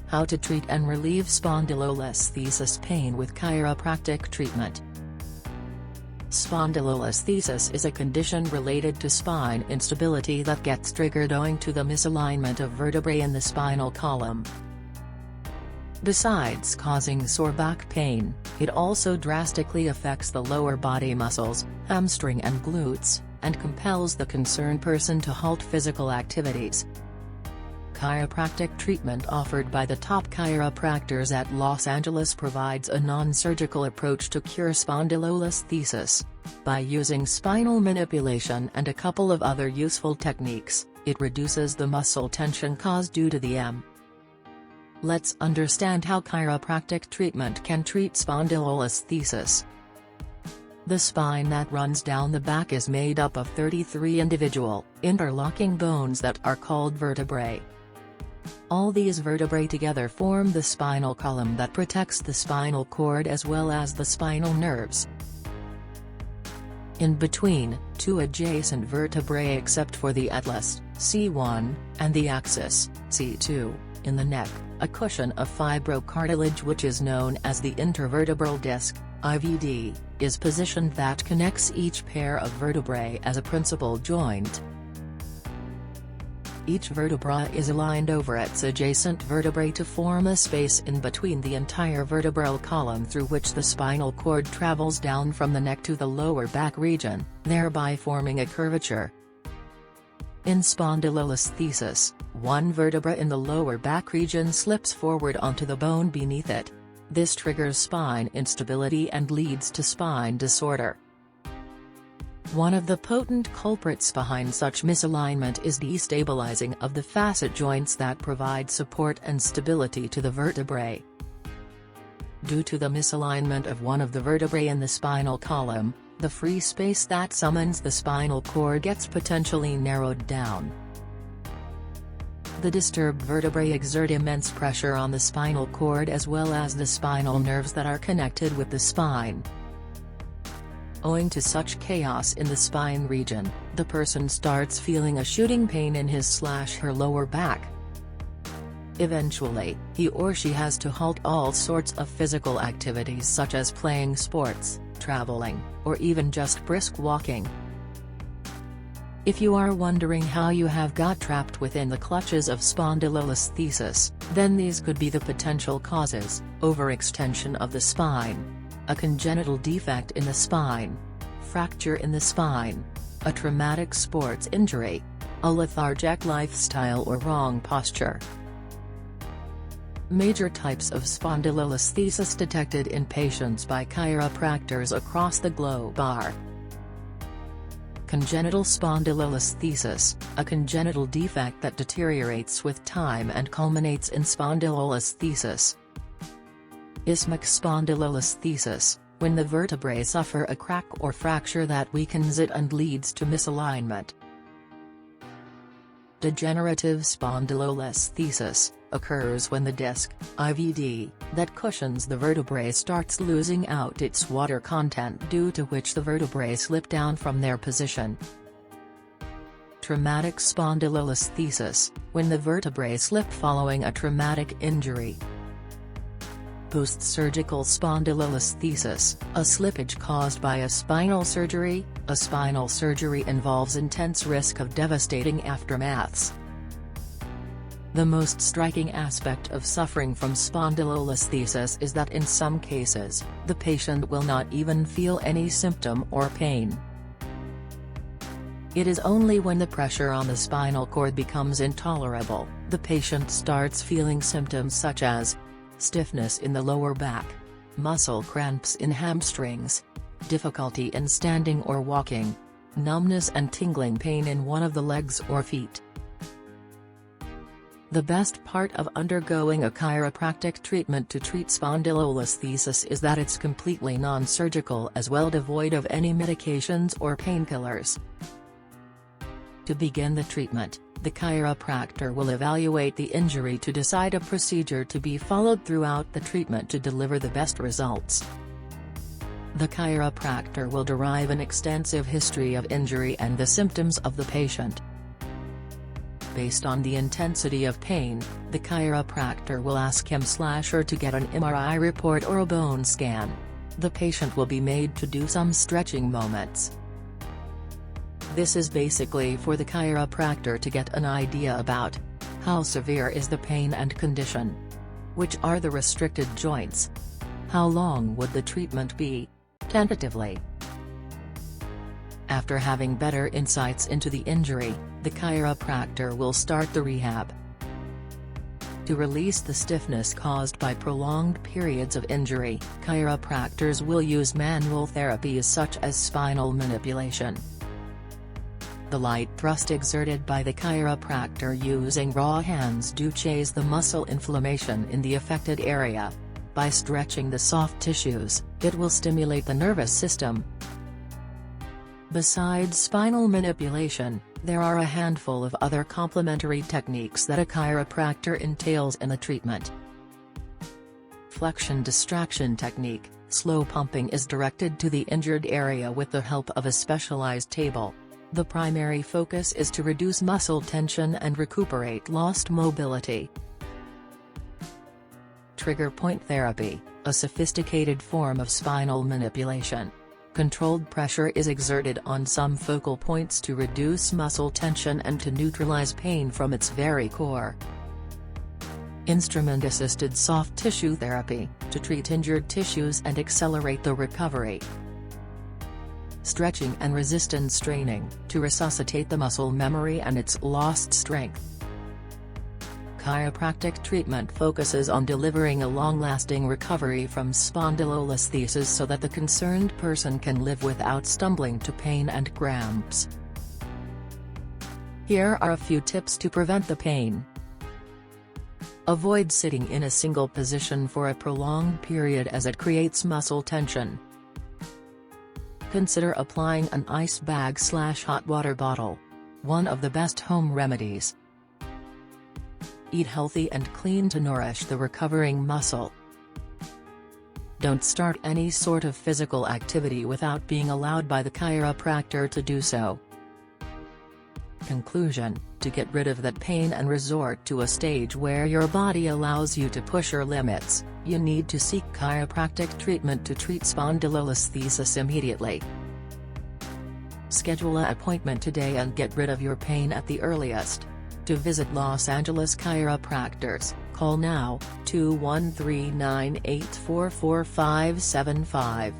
How to treat and relieve spondylolisthesis pain with chiropractic treatment. Spondylolisthesis is a condition related to spine instability that gets triggered owing to the misalignment of vertebrae in the spinal column. Besides causing sore back pain, it also drastically affects the lower body muscles, hamstring and glutes, and compels the concerned person to halt physical activities. Chiropractic treatment offered by the top chiropractors at Los Angeles provides a non-surgical approach to cure spondylolisthesis. By using spinal manipulation and a couple of other useful techniques, it reduces the muscle tension caused due to the M. Let's understand how chiropractic treatment can treat spondylolisthesis. The spine that runs down the back is made up of 33 individual, interlocking bones that are called vertebrae. All these vertebrae together form the spinal column that protects the spinal cord as well as the spinal nerves. In between, two adjacent vertebrae except for the atlas, C1, and the axis, C2, in the neck, a cushion of fibrocartilage which is known as the intervertebral disc, IVD, is positioned that connects each pair of vertebrae as a principal joint. Each vertebra is aligned over its adjacent vertebrae to form a space in between the entire vertebral column through which the spinal cord travels down from the neck to the lower back region, thereby forming a curvature. In spondylolisthesis, one vertebra in the lower back region slips forward onto the bone beneath it. This triggers spine instability and leads to spine disorder. One of the potent culprits behind such misalignment is destabilizing of the facet joints that provide support and stability to the vertebrae. Due to the misalignment of one of the vertebrae in the spinal column, the free space that summons the spinal cord gets potentially narrowed down. The disturbed vertebrae exert immense pressure on the spinal cord as well as the spinal nerves that are connected with the spine. Owing to such chaos in the spine region, the person starts feeling a shooting pain in his/her lower back. Eventually, he or she has to halt all sorts of physical activities such as playing sports, traveling, or even just brisk walking. If you are wondering how you have got trapped within the clutches of spondylolisthesis, then these could be the potential causes: overextension of the spine, a congenital defect in the spine, fracture in the spine, a traumatic sports injury, a lethargic lifestyle or wrong posture. Major types of spondylolisthesis detected in patients by chiropractors across the globe are: Congenital spondylolisthesis, a congenital defect that deteriorates with time and culminates in spondylolisthesis. Isthmic spondylolisthesis, when the vertebrae suffer a crack or fracture that weakens it and leads to misalignment. Degenerative spondylolisthesis, occurs when the disc, IVD, that cushions the vertebrae starts losing out its water content due to which the vertebrae slip down from their position. Traumatic spondylolisthesis, when the vertebrae slip following a traumatic injury. Post-surgical spondylolisthesis, a slippage caused by a spinal surgery. A spinal surgery involves intense risk of devastating aftermaths. The most striking aspect of suffering from spondylolisthesis is that in some cases, the patient will not even feel any symptom or pain. It is only when the pressure on the spinal cord becomes intolerable, the patient starts feeling symptoms such as stiffness in the lower back, muscle cramps in hamstrings, difficulty in standing or walking, numbness and tingling pain in one of the legs or feet. The best part of undergoing a chiropractic treatment to treat spondylolisthesis is that it's completely non-surgical as well, devoid of any medications or painkillers. To begin the treatment, the chiropractor will evaluate the injury to decide a procedure to be followed throughout the treatment to deliver the best results. The chiropractor will derive an extensive history of injury and the symptoms of the patient. Based on the intensity of pain, the chiropractor will ask him/her to get an MRI report or a bone scan. The patient will be made to do some stretching moments. This is basically for the chiropractor to get an idea about how severe is the pain and condition. Which are the restricted joints? How long would the treatment be? Tentatively. After having better insights into the injury, the chiropractor will start the rehab. To release the stiffness caused by prolonged periods of injury, chiropractors will use manual therapies such as spinal manipulation. The light thrust exerted by the chiropractor using raw hands dulces the muscle inflammation in the affected area. By stretching the soft tissues, it will stimulate the nervous system. Besides spinal manipulation, there are a handful of other complementary techniques that a chiropractor entails in the treatment. Flexion distraction technique: slow pumping is directed to the injured area with the help of a specialized table. The primary focus is to reduce muscle tension and recuperate lost mobility. Trigger point therapy, a sophisticated form of spinal manipulation. Controlled pressure is exerted on some focal points to reduce muscle tension and to neutralize pain from its very core. Instrument-assisted soft tissue therapy, to treat injured tissues and accelerate the recovery. Stretching and resistance training, to resuscitate the muscle memory and its lost strength. Chiropractic treatment focuses on delivering a long-lasting recovery from spondylolisthesis so that the concerned person can live without stumbling to pain and cramps. Here are a few tips to prevent the pain. Avoid sitting in a single position for a prolonged period as it creates muscle tension. Consider applying an ice bag/hot water bottle. One of the best home remedies. Eat healthy and clean to nourish the recovering muscle. Don't start any sort of physical activity without being allowed by the chiropractor to do so. Conclusion: to get rid of that pain and resort to a stage where your body allows you to push your limits, you need to seek chiropractic treatment to treat spondylolisthesis immediately. Schedule an appointment today and get rid of your pain at the earliest. To visit Los Angeles chiropractors, call now, 213-984-4575.